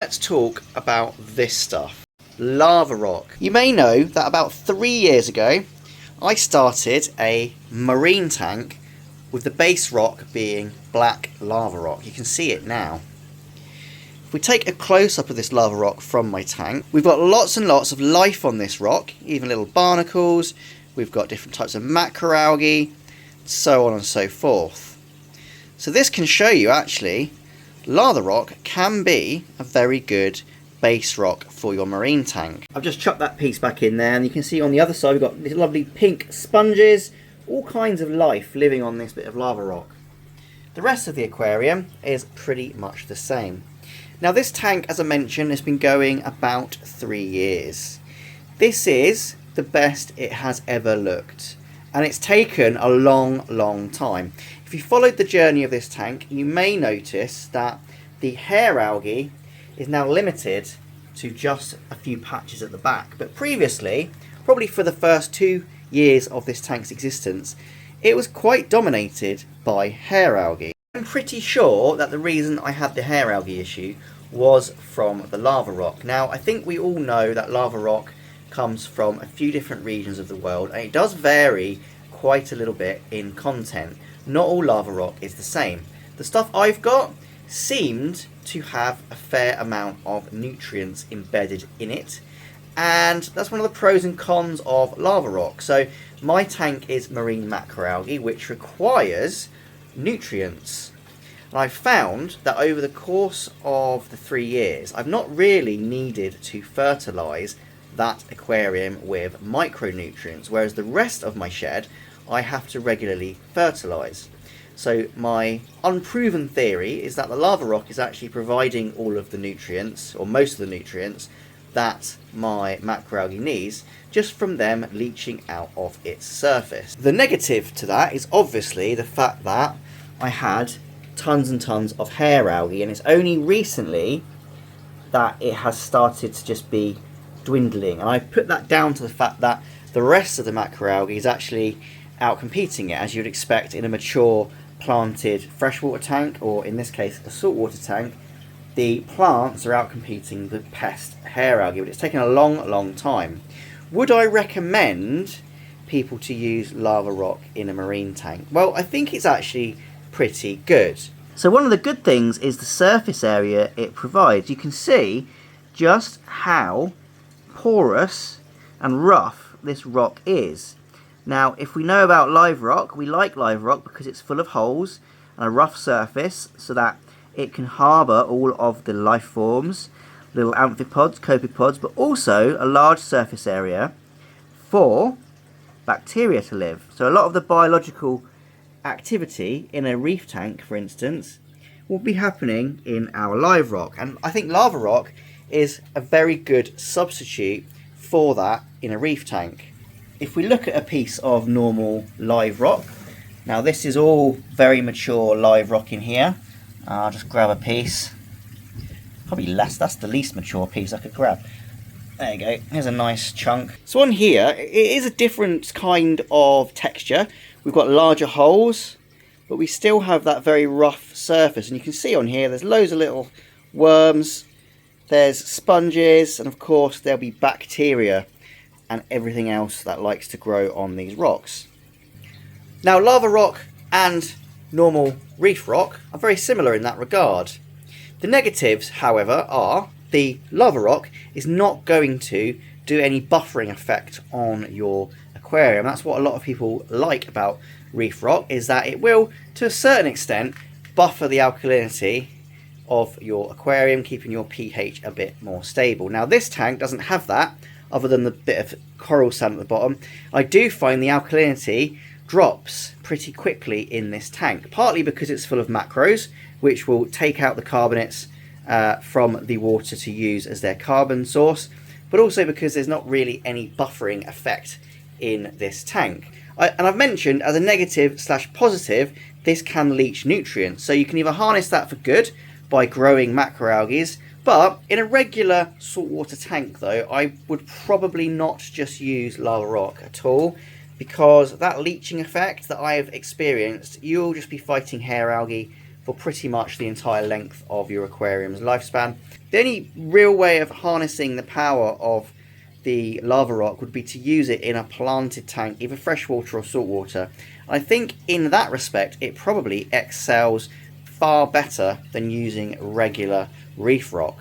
Let's talk about this stuff. Lava rock. You may know that about 3 years ago I started a marine tank with the base rock being black lava rock. You can see it now. If we take a close-up of this lava rock from my tank, we've got lots and lots of life on this rock, even little barnacles, we've got different types of macroalgae, so on and so forth. So this can show you actually lava rock can be a very good base rock for your marine tank. I've just chucked that piece back in there, and you can see on the other side we've got these lovely pink sponges, all kinds of life living on this bit of lava rock. The rest of the aquarium is pretty much the same. Now this tank, as I mentioned, has been going about 3 years. This is the best it has ever looked, and it's taken a long time. If you followed the journey of this tank, you may notice that the hair algae is now limited to just a few patches at the back. But previously, probably for the first 2 years of this tank's existence, it was quite dominated by hair algae. I'm pretty sure that the reason I had the hair algae issue was from the lava rock. Now, I think we all know that lava rock comes from a few different regions of the world, and it does vary quite a little bit in content. Not all lava rock is the same. The stuff I've got seemed to have a fair amount of nutrients embedded in it, and that's one of the pros and cons of lava rock. So my tank is marine macroalgae, which requires nutrients, and I've found that over the course of the 3 years I've not really needed to fertilise that aquarium with micronutrients, whereas the rest of my shed I have to regularly fertilise. So my unproven theory is that the lava rock is actually providing all of the nutrients, or most of the nutrients, that my macroalgae needs, just from them leaching out of its surface. The negative to that is obviously the fact that I had tons and tons of hair algae, and it's only recently that it has started to just be dwindling, and I put that down to the fact that the rest of the macroalgae is actually out-competing it, as you'd expect in a mature planted freshwater tank, or in this case a saltwater tank. The plants are out-competing the pest hair algae, but it's taken a long time. Would I recommend people to use lava rock in a marine tank? Well, I think it's actually pretty good. So one of the good things is the surface area it provides. You can see just how porous and rough this rock is. Now, if we know about live rock, we like live rock because it's full of holes and a rough surface so that it can harbour all of the life forms, little amphipods, copepods, but also a large surface area for bacteria to live. So a lot of the biological activity in a reef tank, for instance, will be happening in our live rock. And I think lava rock is a very good substitute for that in a reef tank. If we look at a piece of normal live rock, now this is all very mature live rock in here. I'll just grab a piece, probably less, that's the least mature piece I could grab. There you go, here's a nice chunk. So on here, it is a different kind of texture. We've got larger holes, but we still have that very rough surface. And you can see on here, there's loads of little worms, there's sponges, and of course there'll be bacteria and everything else that likes to grow on these rocks. Now, lava rock and normal reef rock are very similar in that regard. The negatives, however, are the lava rock is not going to do any buffering effect on your aquarium. That's what a lot of people like about reef rock, is that it will, to a certain extent, buffer the alkalinity of your aquarium, keeping your pH a bit more stable. Now, this tank doesn't have that, other than the bit of coral sand at the bottom. I do find the alkalinity drops pretty quickly in this tank, partly because it's full of macros, which will take out the carbonates from the water to use as their carbon source, but also because there's not really any buffering effect in this tank. And I've mentioned, as a negative / positive, this can leach nutrients, so you can either harness that for good by growing macroalgae, but in a regular saltwater tank though, I would probably not just use lava rock at all, because that leaching effect that I have experienced, you'll just be fighting hair algae for pretty much the entire length of your aquarium's lifespan. The only real way of harnessing the power of the lava rock would be to use it in a planted tank, either freshwater or saltwater. I think in that respect it probably excels far better than using regular reef rock.